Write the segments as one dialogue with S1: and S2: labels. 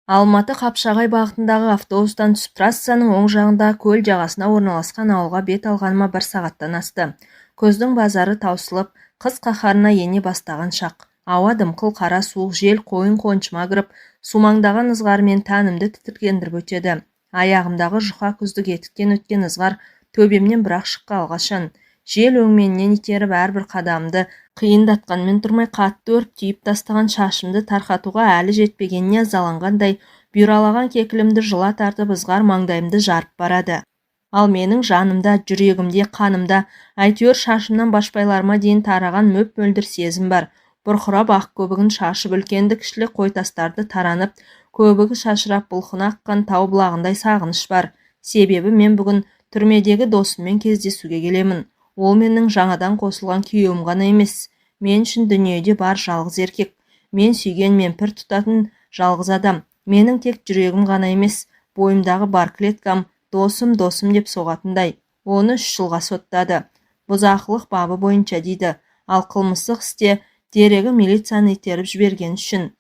S1: Алматы-Қапшағай бағытындағы автобустан түсіп трассаның оң жағында көл жағасына орналасқан ауылға бет алғаныма 1 сағаттан асты. Көздің базары таусылып, қыс қаһарына ене бастаған шақ. Ауа дымқыл қара суық жел қойын-қоншыма кіріп, сумаңдаған ызғарымен тәнімді тітіркендіріп өтеді. Аяғымдағы жұқа күздік етіктен өткен ызғар төбемнен бірақ шыққа алғашан. Жел өңменнен итеріп әрбір қадамды қиындатқанмен тұрмай қатты өріп түйіп тастаған шашымды тарқатуға әлі жетпегеніне ызаланғандай бұйралаған кекілімді жыла тартып ызғар маңдайымды жарып барады. Ал менің жанымда, жүрегімде, қанымда әйтеуір шашымнан башпайларыма дейін тараған мөп-мөлдір сезім бар. Бұрқырап ақ көбігін шашып үлкенді-кішілі қойтастарды таранып, көбігі шашырап бұлқына аққан тау бұлағындай сағыныш бар. Себебі мен бүгін түрмедегі досыммен кездесуге келемін. Ол менің жаңадан қосылған күйеуім ғана емес, мен үшін дүниеде бар жалғыз еркек. Мен сүйген, мен пір тұтатын жалғыз адам. Менің тек жүрегім ғана емес, бойымдағы бар клеткам досым деп соғатындай. Оны 3 жылға соттады. Бұзақылық бабы бойынша дейді. Ал қылмыстық істе дерегі милицияны итеріп жіберген үшін.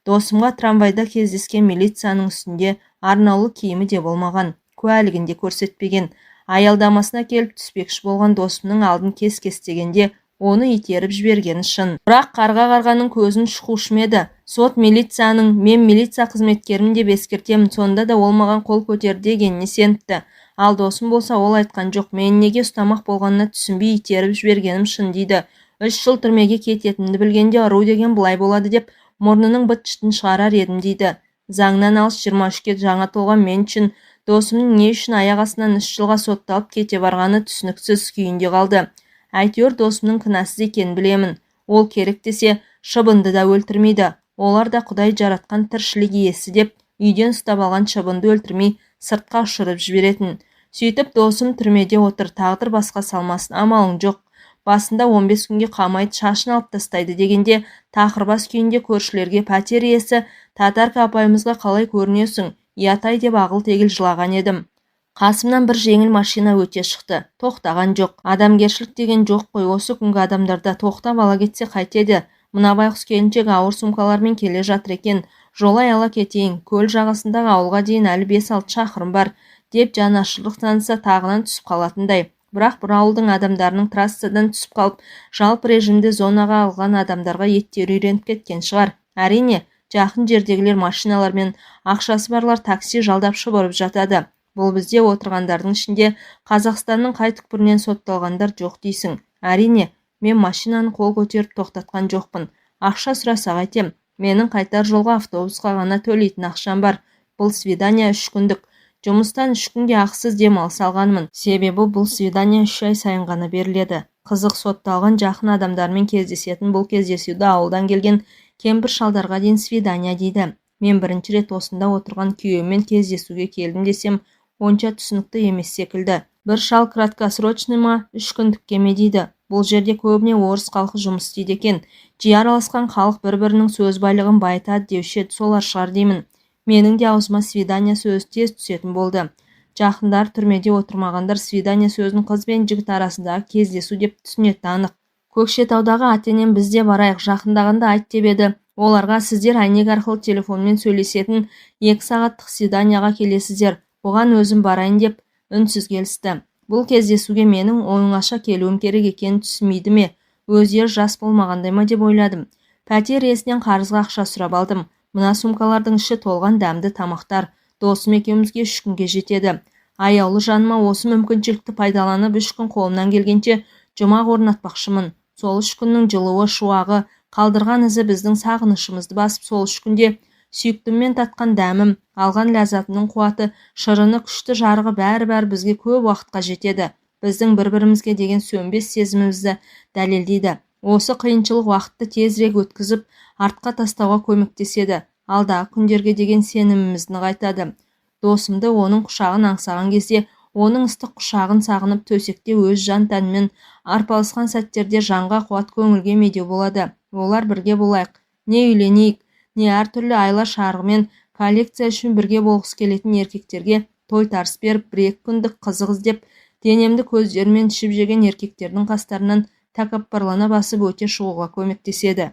S1: Досымға трамвайда кездескен милицияның үстінде арнаулы киімі де болмаған, куәлігінде көрсетпеген. Аялдамасына келіп түспекші болған досымның алдын кес-кестегенде оны итеріп жібергені шын. Бірақ қарға-қарғаның көзін шұқушым еді. Сот милицияның, мен милиция қызметкерімін деп ескертемін, сонда да ол маған қол көтерді дегеніне сеніпті. Ал досым болса ол айтқан жоқ, мен неге ұстамақ болғанына түсінбей итеріп жібергенім шын дейді. 3 жыл түрмеге кететінді білгенде ұру деген бұлай болады деп мұрнының быт-шытын шығарар едім дейді. Заңнан алыс 23-ке жаңа толған мен үшін досымның не үшін аяқ астынан 3 жылға сотталып кете барғаны түсініксіз күйінде қалды. Әйтеуір досымның кінәсіз екенін білемін. Ол керек десе шыбынды да өлтірмейді. Олар да Құдай жаратқан тіршілік иесі деп үйден ұстап алған шыбынды өлтірмей сыртқа ұшырып жіберетін. Сөйтіп досым түрмеде отыр, тағдыр басқа салмасын, амалың жоқ. Басында 15 күнге қамайды, шашын алып тастайды дегенде тақырбас күйінде көршілерге пәтер иесі Татарка апайымызға қалай көрінесің, ятай деп ағыл-тегіл жылаған едім. Қасымнан бір жеңіл машина өте шықты. Тоқтаған жоқ. Адамгершілік деген жоқ қой осы күнгі адамдарда. Тоқтап ала кетсе қайтеді. Мына байқұс келіншек ауыр сумкалармен келе жатыр екен. Жолай ала кетейін. Көл жағасындағы ауылға дейін әлі 5-6 шақырым бар деп жанашырлық танытса тағынан түсіп қалатындай. Бірақ бір ауылдың адамдарының трассадан түсіп қалып, жалпы режимде зонаға алған адамдарға еттері үйреніп кеткен шығар. Әрине, жақын жердегілер машиналармен, ақшасы барлар такси жалдап шұбырып жатады. Бұл бізде отырғандардың ішінде Қазақстанның қай түкпірінен сотталғандар жоқ дейсің. Әрине, мен машинаны қол көтеріп тоқтатқан жоқпын. Ақша сұрасақ айтем, менің қайтар жолға автобусқа ғана төлейтін ақшам бар. Бұл свидания 3 күндік. Жұмыстан 3 күнге ақысыз демалыс алғанмын. Себебі бұл свидания 3 ай сайын ғана беріледі. Қызық, сотталған жақын адамдармен кездесетін бұл кездесуді ауылдан келген кемпір шалдарға дейін свидания дейді. Мен бірінші рет осында отырған күйеуіммен кездесуге келдім десем, онша түсінікті емес секілді. Бір шал краткосрочный ма 3 күндікке ме дейді. Бұл жерде көбіне орыс халқы жұмыс істейді екен. Жиі араласқан халық бір-бірінің сөз байлығын байытады деуші еді, солар шығар деймін. Менің де аузыма свидания сөзі тез түсетін болды. Жақындар түрмеде отырмағандар свидания сөзін қыз бен жігіт арасындағы кездесу деп түсінеді анық. Көкшетаудағы ата-енем бізде барайық, жақындағанда айт деп еді. Оларға сіздер әйнек арқылы телефонмен сөйлесетін 2 сағаттық свиданияға келесіздер. Бұған өзім барайын деп үнсіз келісті. Бұл кездесуге менің оңаша келуім керек екенін түсінбейді ме? Өздері жас болмағандай ма деп ойладым. Пәтер иесінен қарызға ақша сұрап алдым. Мына сумкалардың іші толған дәмді тамақтар. Досым екеумізге 3 күнге жетеді. Аяулы жаныма осы мүмкіншілікті пайдаланып 3 күн қолымнан келгенше жұмақ орнатпақшымын. Сол 3 күннің жылуы, шуағы, қалдырған ізі біздің сағынышымызды басып, сол 3 күнде сүйіктіммен татқан дәмім, алған ләззатының қуаты, шырыны, күшті жарығы бәрі бізге көп уақытқа жетеді. Біздің бір-бірімізге деген сөнбес сезімімізді дәлелдейді. Осы қиыншылық уақытты тезірек өткізіп, артқа тастауға көмектеседі. Алдағы күндерге деген сенімімізді нығайтады. Досымды оның құшағын аңсаған кезде, оның ыстық құшағын сағынып төсекте өз жан тәнімен арпалысқан сәттерде жанға қуат, көңілге медеу болады. Олар бірге болайық, не үйленейік, не әртүрлі айла шарғымен коллекция үшін бірге болғысы келетін еркектерге той тарс беріп, 1-2 күндік қызық іздеп, денемді көздерімен ішіп жеген еркектердің қастарынан тәкаппарлана басып өте шығуға көмектеседі.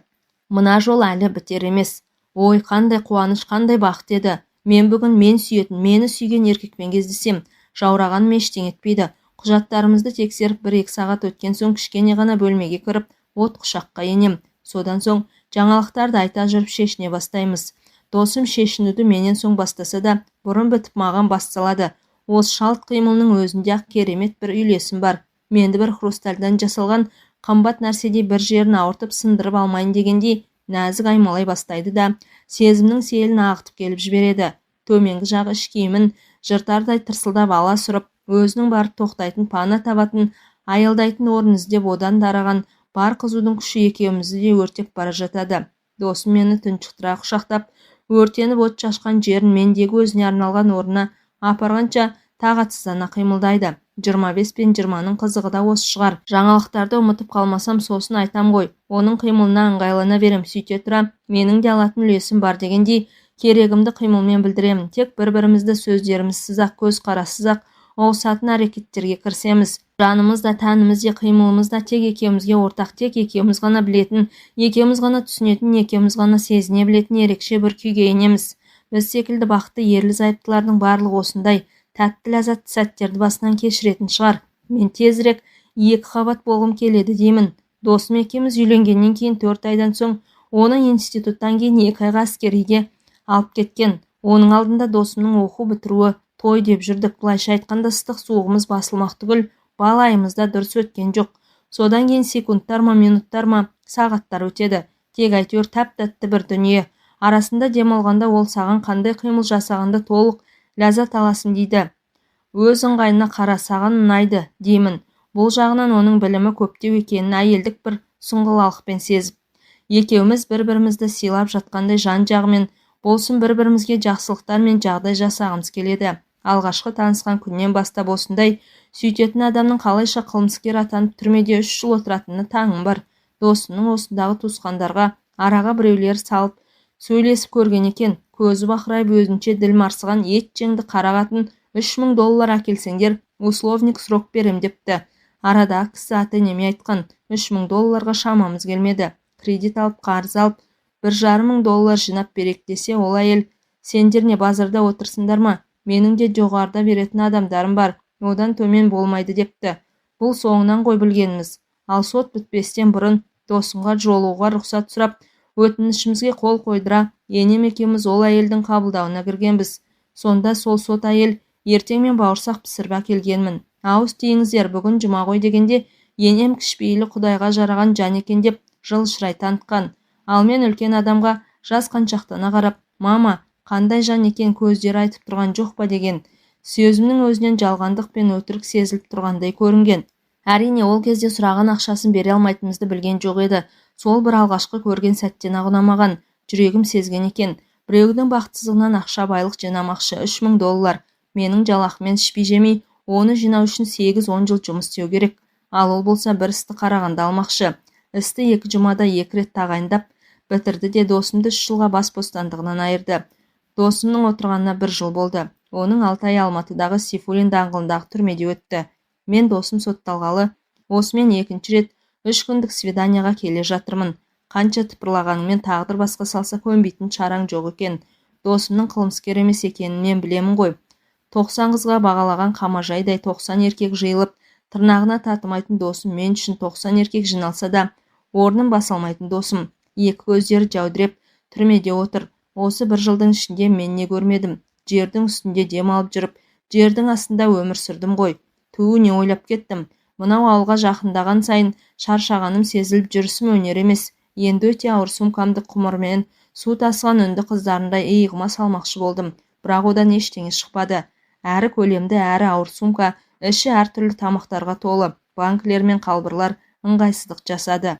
S1: Мына жол әлі бітер емес. Ой, қандай қуаныш, қандай бақыт еді. Мен бүгін мен сүйетін, мені сүйген еркекпен кездесем, жаурағаным ештеңе етпейді. Құжаттарымызды тексеріп 1-2 сағат өткен соң кішкене ғана бөлмеге кіріп, от құшаққа енем. Содан соң жаңалықтарды айта жүріп шешіне бастаймыз. Досым шешінуді менен соң бастаса да, бұрын бітіп маған басталады. Осы шалт қимылының өзінде-ақ керемет бір үйлесім бар. Менді бір хрустальдан жасалған қымбат нәрседей бір жерін ауыртып сындырып алмайын дегендей нәзік аймалай бастайды да, сезімнің селін ағытып келіп жібереді. Төменгі жағы іш киімін жыртардай тырсылдап ала сұрып, өзінің барып тоқтайтын, пана табатын, аялдайтын орын іздеп одан дараған бар қызудың күші екеумізді де өртеп бара жатады. Досым мені тұншықтыра құшақтап, өртеніп от шашқан жерін мендегі өзіне арналған орнына апарғанша тағатсыздана қимылдайды. 25 пен 20-ның қызығы да осы шығар. Жаңалықтарды ұмытып қалмасам сосын айтам ғой. Оның қимылына ыңғайлана берем. Сөйте тұра, менің де алатын үлесім бар дегендей, керегімді қимылмен білдіремін. Тек бір-бірімізді сөздерімізсіз-ақ, көз қарасыз-ақ ұғысатын әрекеттерге кірісеміз. Жанымыз да, тәніміз де, қимылымыз да тек екеумізге ортақ, тек екеуміз ғана білетін, екеуміз ғана түсінетін, екеуміз ғана сезіне білетін ерекше бір күйге енеміз. Біз секілді бақытты ерлі-зайыптылардың барлығы осындай тәтті ләззатты сәттерді басынан кешіретін шығар. Мен тезірек 2 қабат болғым келеді деймін. Досым екеуміз үйленгеннен кейін 4 айдан соң оны институттан кейін 2 айға әскериге алып кеткен. Оның алдында досымның оқу бітіруі, той деп жүрдік. Былайша айтқанда ыстық суығымыз басылмақ түгіл, балайымызда дұрыс өткен жоқ. Содан кейін секундтар ма, минуттар ма, сағаттар өтеді. Тек әйтеуір тәп-тәтті бір дүние. Арасында демалғанда ол саған қандай қимыл жасағанды толық ләззат аласың дейді. Өз ыңғайына қара, саған ұнайды деймін. Бұл жағынан оның білімі көптеу екенін әйелдік бір сұңғылалықпен сезіп. Екеуміз бір-бірімізді сыйлап жатқандай жан-жағымен болсын бір-бірімізге жақсылықтар мен жағдай жасағымыз келеді. Алғашқы танысқан күннен бастап осындай сөйтетін адамның қалайша қылмыскер атанып түрмеде 3 жыл отыратыны таңым бар. Досымның осындағы туысқандарға араға біреулер салып сөйлесіп көрген екен. Көзі бақырайып өзінше діл марсыған ет жеңді қара қатын $3000 әкелсеңдер, условник срок берем депті. Арадағы кісі ата-енеме айтқан, $3000 шамамыз келмеді. Кредит алып, қарыз алып, $1,500 жинап берек десе, ол әйел, сендер не базарда отырсыңдар ма? Менің де жоғарыда беретін адамдарым бар, одан төмен болмайды депті. Бұл соңынан қой білгеніміз. Ал сот бітпестен бұрын досымға жолуға рұқсат сұрап, өтінішімізге қол қойдыра, енем екеуміз ол әйелдің қабылдауына кіргенбіз. Сонда сол сот әйел, ертең мен бауырсақ пісіріп әкелгенмін. Ауыз тиіңіздер, бүгін жұма ғой дегенде, енем кішіпейілі құдайға жараған жан екен деп жылшырай танытқан. Ал мен үлкен адамға жас қаншақтана қарап, мама, қандай жан екен көздері айтып тұрған жоқ па деген. Сөзімнің өзінен жалғандық пен өтірік сезіліп тұрғандай көрінген. Әрине ол кезде сұраған ақшасын бере алмайтынымызды білген жоқ еді. Сол бір алғашқы көрген сәттен ұнамаған. Жүрегім сезген екен. Біреудің бақытсыздығынан ақша байлық жинамақшы $3000. Менің жалақымен ішпей жемей, оны жинау үшін 8-10 жыл жұмыс істеу керек. Ал ол болса бір істі қарағанда алмақшы. Істі 2 жұмада 2 рет тағайындап бітірді де досымды 3 жылға бас бостандығынан айырды. Досымның отырғанына 1 жыл болды. Оның 6 ай Алматыдағы Сейфуллин даңғылындағы түрмеде өтті. Мен досым сотталғалы, осымен 2-ші рет 3 күндік свиданияға келе жатырмын. Қанша тыпырлағанымен тағдыр басқа салса көнбейтін шараң жоқ екен. Досымның қылмыскер емес екенін мен білемін ғой. 90 қызға бағалаған қамажайдай 90 еркек жиылып, тырнағына татымайтын досым мен үшін 90 еркек жиналса да, орным басалмайтын досым. Екі көздері жаудыреп, түрмеде отыр. Осы 1 жылдың ішінде мен не көрмедім. Жердің үстінде дем алып жүріп, жердің астында өмір сүрдім ғой. Туу, не ойлап кеттім. Мынау ауылға жақындаған сайын шаршағаным сезіліп жүрісім өнер емес. Енді өте ауыр сумкамды құмырмен су тасыған үнді қыздарындай иығыма салмақшы болдым. Бірақ одан ештеңе шықпады. Әрі көлемді, әрі ауыр сумка, іші әртүрлі тамақтарға толы, банкілер мен қалбырлар ыңғайсыздық жасады.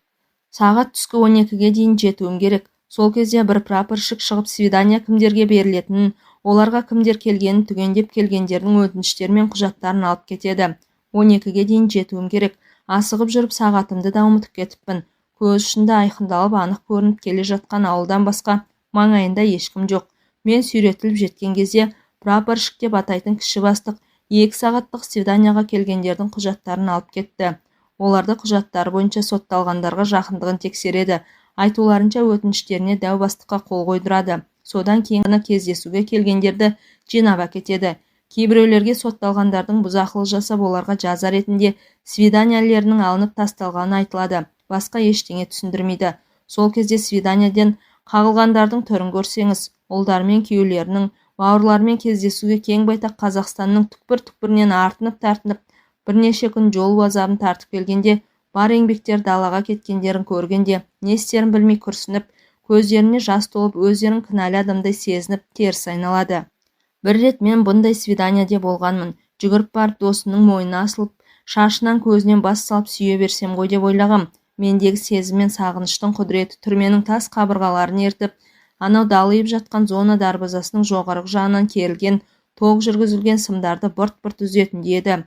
S1: Сағат түскі 12-ге дейін жетуім керек. Сол кезде бір прапорщик шығып свидания кімдерге берілетінін, оларға кімдер келгенін түгендеп келгендердің өтініштері мен құжаттарын алып кетеді. 12-ге дейін жетуім керек. Асығып жүріп сағатымды да ұмытып кетіппін. Көз ұшында айқындалып анық көрініп келе жатқан ауылдан басқа маңайында ешкім жоқ. Мен сүйретіліп жеткен кезде прапорщик деп атайтын кіші бастық 2 сағаттық свиданияға келгендердің құжаттарын алып кетті. Оларды құжаттары бойынша сотталғандарға жақындығын тексереді. Айтуларынша өтініштеріне дәу бастыққа қол қойдырады. Содан кейін ғана кездесуге келгендерді жинап әкетеді. Кейбіреулерге сотталғандардың бұзақылық жасап оларға жаза ретінде свиданиялерінің алынып тасталғаны айтылады. Басқа ештеңе түсіндірмейді. Сол кезде свиданияден қағылғандардың түрін көрсеңіз, ұлдармен күйеулерінің, бауырларымен кездесуге кең байтақ Қазақстанның түкпір-түкпірінен артынып-тартынып бірнеше күн жол азабын тартып келгенде, бар еңбектер далаға кеткендерін көргенде, не істерін білмей күрсініп, көздеріне жас толып, өздерін кінәлі адамдай сезініп, теріс айналады. Бір рет мен бұндай свиданиеде болғанмын. Жүгіріп барып досымның мойнына асылып, шашынан көзінен бас салып сүйе берсем ғой деп ойлағам. Мендегі сезім мен сағыныштың құдіреті түрменің тас қабырғаларын ертіп, анау далиып жатқан зона дарбазасының жоғарғы жағынан керілген, тоқ жүргізілген сымдарды бырт-бырт үзетіндей еді.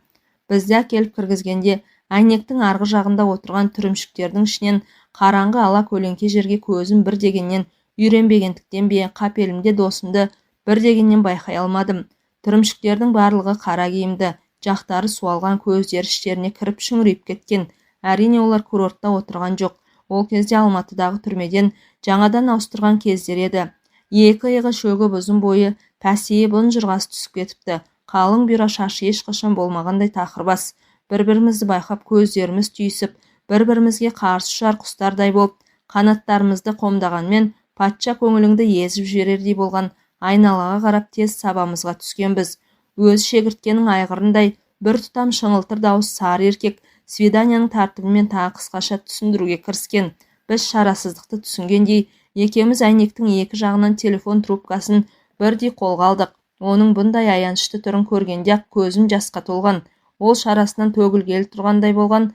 S1: Бізді әкеліп кіргізгенде, әйнектің арғы жағында отырған түрімшіктердің ішінен қараңғы ала көлеңке жерге көзім бір дегеннен үйренбегендіктен бе, қапелімде досымды бір дегеннен байқай алмадым. Түрімшіктердің барлығы қара киімді, жақтары суалған, көздері іштеріне кіріп шүңірейіп кеткен. Әрине олар курортта отырған жоқ. Ол кезде Алматыдағы түрмеден жаңадан ауыстырған кездер еді. Екі иығы шөгіп ұзын бойы пәсейіп ұнжырғасы түсіп кетіпті. Қалың бұйра шашы ешқашан болмағандай тақырбас. Бір-бірімізді байқап көздеріміз түйісіп, бір-бірімізге қарсы ұшар құстардай болып, қанаттарымызды қомдағанмен патша көңіліңді езіп жіберердей болған айналаға қарап тез сабамызға түскенбіз. Өз шегірткенің айғырындай бір тұтам шыңылтыр дауыс сары еркек свиданияның тәртібімен тағы қысқаша түсіндіруге кіріскен. Біз шарасыздықты түсінгендей, екеуміз әйнектің екі жағынан телефон трубкасын бірдей қолға алдық. Оның бұндай аянышты түрін көргенде-ақ көзім жасқа толған. Ол шарасынан төгілгелі тұрғандай болған.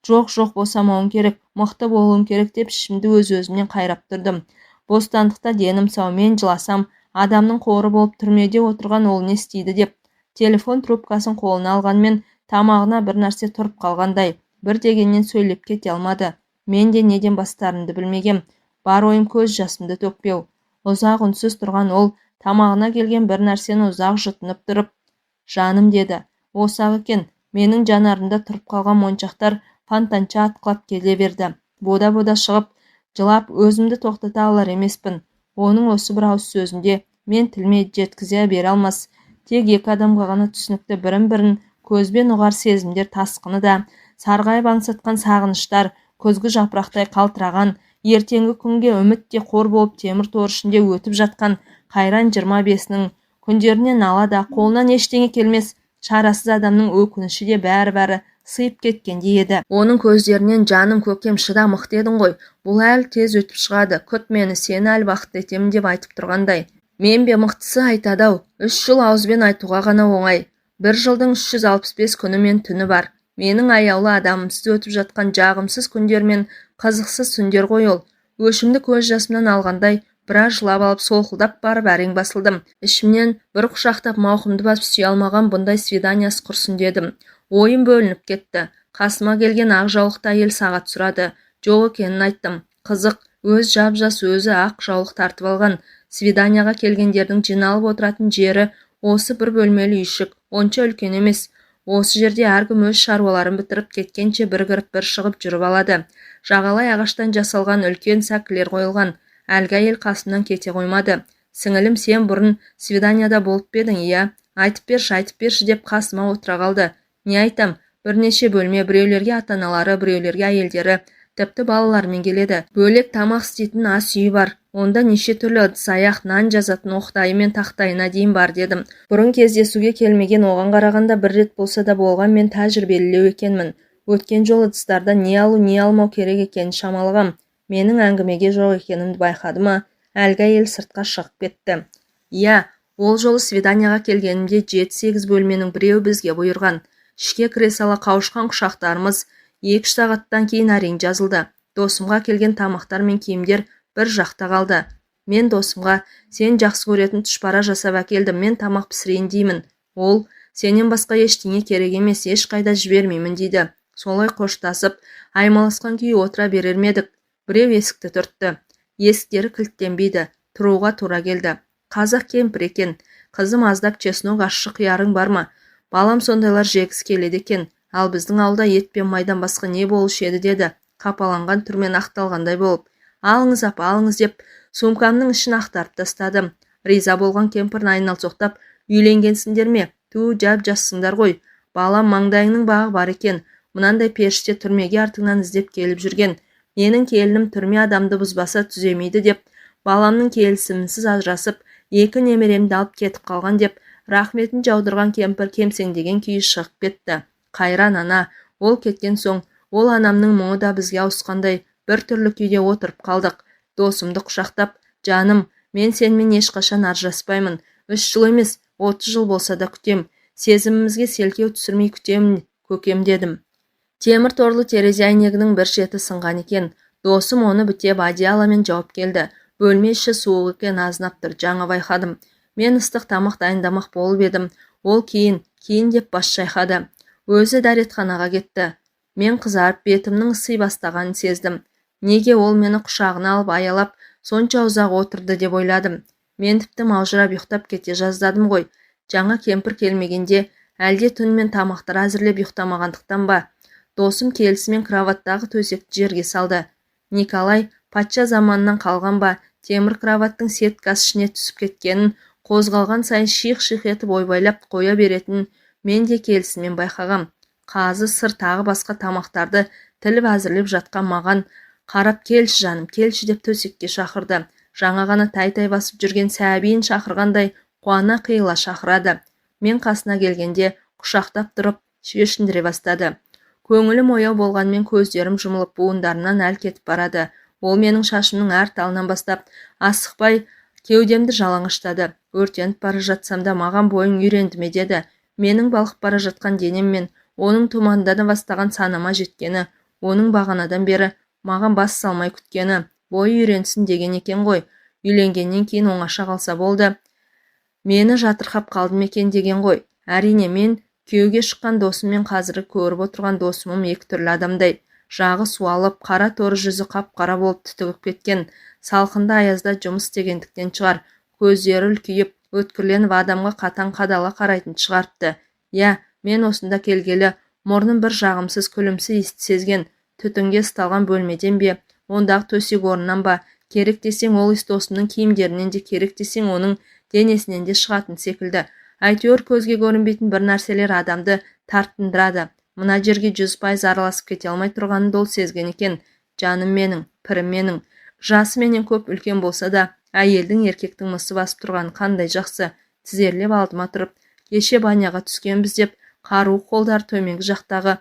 S1: Жоқ, босамауым керек, мықты болуым керек деп ішімді өз-өзімнен қайрап тұрдым. Бостандықта денім сау, мен жыласам, адамның қоры болып түрмеде отырған ол не істейді деп. Телефон трубкасын қолына алғанмен тамағына бір нәрсе тұрып қалғандай. Бір дегеннен сөйлеп кете алмады. Мен де неден бастарымды білмегем. Бар ойым көз жасымды төкпеу. Ұзақ үнсіз тұрған ол тамағына келген бір нәрсені ұзақ жұтынып тұрып, жаным деді. Осы-ақ екен. Менің жанарымда тұрып қалған моншақтар фонтанша атқылап келе берді. Бода-бода шығып, жылап өзімді тоқтата алар емеспін. Оның осы бір ауыз сөзінде мен тілме жеткізе бере алмас. Тек екі адамға ғана түсінікті бірін-бірін көзбен ұғар сезімдер тасқыны да, сарғайып аңсатқан сағыныштар, көзгі жапырақтай қалтыраған, ертеңгі күнге үміт те қор болып темір тор ішінде өтіп жатқан қайран 25-нің күндерінен алада қолынан ештеңе келмес шарасыз адамның өкініші де бәрі сыйып кеткендей еді. Оның көздерінен жаным көкем шыда мықты едің ғой, бұл әлі тез өтіп шығады, күт мені, сені әлі бақытты етемін деп айтып тұрғандай. Мен бе мықтысы айтады-ау, 3 жыл ауызбен айтуға ғана оңай. 1 жылдың 365 күні мен түні бар. Менің аяулы адамымсыз өтіп жатқан жағымсыз күндер мен қызықсыз түндер ғой ол. Өшімді көз жасымнан алғандай біраз жылап алып солқылдап барып әрең басылдым. Ішімнен бір құшақтап мауқымды басып сүйе алмаған бұндай свиданиясы құрсын дедім. Ойым бөлініп кетті. Қасыма келген ақ жаулықты әйел сағат сұрады. Жоқ екенін айттым. Қызық, өз жап-жас өзі ақ жаулық тартып алған. Свиданияға келгендердің жиналып отыратын жері осы бір бөлмелі үйшік, онша үлкен емес. Осы жерде әркім өз шаруаларын бітіріп кеткенше бір кіріп бір шығып жүріп алады. Жағалай ағаштан жасалған үлкен сәкілер қойылған. Әлгі әйел қасымнан кете қоймады. Сіңілім, сен бұрын свиданияда болып бедің, иә? Айтып берші деп қасыма отыра қалды. Не айтам? Бірнеше бөлме, біреулерге ата-аналары, біреулерге әйелдері, тіпті балалармен келеді. Бөлек тамақ істейтін ас үйі бар. Онда неше түрлі ыдыс-аяқ, нан жазатын оқтайы мен тақтайына дейін бар дедім. Бұрын кездесуге келмеген оған қарағанда бір рет болса да болған мен тәжірибелілеу екенмін. Өткен жол ыдыстарда не алу, не алмау керек екенін шамалығам. Менің әңгімеге жоқ екенімді байқады ма, әлгі әйел сыртқа шығып кетті. Иә, ол жолы свиданияға келгенімде 7-8 бөлменің біреуі бізге бұйырған. Ішке кіре сала қауышқан құшақтарымыз 2 сағаттан кейін әрең жазылды. Досымға келген тамақтар мен киімдер бір жақта қалды. Мен досымға, сен жақсы көретін тұшпара жасап әкелдім, мен тамақ пісірейін деймін. Ол, сенен басқа ештеңе керек емес, ешқайда жібермеймін дейді. Солай қоштасып, аймаласқан күйі отыра берер медік. Біреу есікті түртті. Есіктері кілттенбейді. Тұруға тура келді. Қазақ кемпір екен. Қызым, аздап чеснок ащы қиярың бар ма? Балам сондайлар жегісі келеді екен. Ал біздің ауылда ет пен майдан басқа не болушы еді деді. Қапаланған түрмен ақталғандай болып. Алыңыз апа, алыңыз деп сумкамның ішін ақтарып тастадым. Риза болған кемпірін айналсоқтап, үйленгенсіңдер ме? Жап-жассыңдар ғой. Балам, маңдайыңның бағы бар екен. Мынандай періште түрмеге артыңнан іздеп келіп жүрген. Менің келінім түрме адамды бұзбаса түземейді деп, баламның келісімінсіз ажырасып, 2 немеремді алып кетіп қалған деп, рахметін жаудырған кемпір кемсеңдеген күйі шығып кетті. Қайран ана, ол кеткен соң, ол анамның мұңы да бізге ауысқандай бір түрлі күйде отырып қалдық. Досымды құшақтап, жаным, мен сенімен ешқашан ажыраспаймын. 3 жыл емес, 30 жыл болса да күтем. Сезімімізге селкеу түсірмей күтемін, көкем, дедім. Темір торлы терезе әйнегінің бір шеті сынған екен. Досым оны бітеп одеяломен жауып келді. Бөлме іші суық екен, азынап тұр, жаңа байқадым. Мен ыстық тамақ дайындамақ болып едім. Ол кейін деп бас шайқады. Өзі дәретханаға кетті. Мен қызарып, бетімнің ысы бастағанын сездім. Неге ол мені құшағына алып аялап, сонша ұзақ отырды деп ойладым. Мен тіпті маужырап ұйықтап кете жаздадым ғой. Жаңа кемпір келмегенде, әлде түнімен тамақтар әзірлеп ұйықтамағандықтан ба? Досым келісімен кроваттағы төсекті жерге салды. Николай патша заманынан қалған ба, темір кроваттың сеткасы ішіне түсіп кеткенін, қозғалған сайын шиқ-шиқ етіп ойбайлап қоя беретінін мен де келісімен байқағам. Қазы, сыр, тағы басқа тамақтарды тіліп әзірлеп жатқан маған қарап, келші жаным, келші деп төсекке шақырды. Жаңа ғана тай-тай басып жүрген сәбиін шақырғандай қуана қиыла шақырады. Мен қасына келгенде құшақтап тұрып шешіндіре бастады. Көңілім ояу болғанмен көздерім жұмылып, буындарымнан әл кетіп барады. Ол менің шашымның әр талынан бастап, асықпай кеудемді жалаңаштады. Өртеніп бара жатсам да маған бойың үйренді ме деді. Менің балқып бара жатқан денеммен оның тұманда да бастаған санама жеткені, оның бағанадан бері маған бас салмай күткені, бойы үйренсін деген екен ғой. Үйленгеннен кейін оңаша қалса болды. Мені жатырқап қалдым екен деген ғой. Әрине, мен күйеуге шыққан досыммен қазіргі көріп отырған досымым екі түрлі адамдай. Жағы суалып, қара торы жүзі қап-қара болып түтігіп кеткен. Салқында аязда жұмыс істегендіктен шығар. Көздері үлкейіп, өткірленіп, адамға қатаң қадала қарайтын шығарыпты. Я, мен осында келгелі, мұрным бір жағымсыз күлімсі иісті сезген. Түтінге ысталған бөлмеден бе, ондағы төсек орнынан ба, керек десең ол иіс досымның киімдерінен де, керек десең оның денесінен де шығатын секілді. Әйтеуір көзге көрінбейтін бір нәрселер адамды тартындырады. Мына жерге 100% араласып кете алмай тұрғанын ол сезген екен. Жаным менің, пірім менің. Жасы менен көп үлкен болса да, әйелдің еркектің мысы басып тұрғаны қандай жақсы. Тізерлеп алдыма тұрып, кеше баняға түскенбіз деп, қару қолдар төменгі жақтағы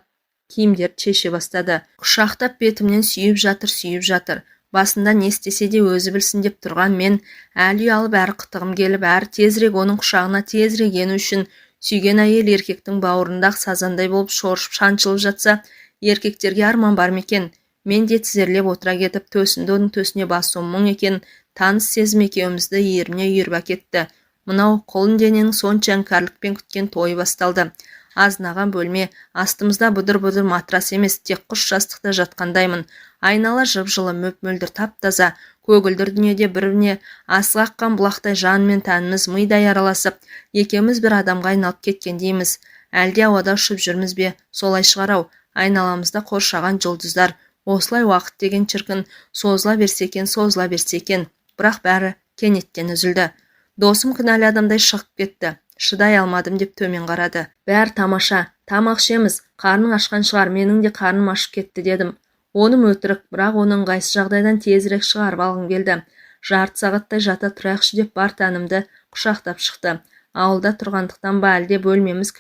S1: киімдерді шеше бастады. Құшақтап бетімнен сүйіп жатыр. Басында не істесе де өзі білсін деп тұрған мен, әлі алып әрі қытығым келіп, әрі тезірек оның құшағына тезірек ену үшін, сүйген әйел еркектің бауырындағы сазандай болып шоршып шаншылып жатса, еркектерге арман бар мекен. Мен де тізерлеп отыра кетіп, төсінде оның төсіне басуым мұң екен, таныс сезім екеумізді иіріміне үйіріп әкетті. Мынау қолын дененің сонша іңкәрлікпен күткен тойы басталды. Азынаған бөлме, астымызда бұдыр-бұдыр матрас емес, тек құс жастықта жатқандаймын. Айнала жып-жылы, мөп-мөлдір, тап-таза, көгілдір дүниеде біріне асық аққан бұлақтай жан мен тәніміз мидай араласып, екеуміз бір адамға айналып кеткендейміз. Әлде ауада ұшып жүрміз бе? Солай шығар-ау. Айналамызда қоршаған жұлдыздар. Осылай уақыт деген шіркін созыла берсе екен. Бірақ бәрі кенеттен үзілді. Досым кінәлі адамдай шығып кетті. Шыдай алмадым деп төмен қарады. Бәрі тамаша. Тамақ ішеміз. Қарның ашқан шығар, менің де қарным ашып кетті дедім. Оным өтірік, бірақ оның ыңғайсыз жағдайдан тезірек шығарып алғым келді. Жарты сағаттай жата тұрайықшы деп бар тәнімді құшақтап шықты. Ауылда тұрғандықтан ба, әлде бөлмеміз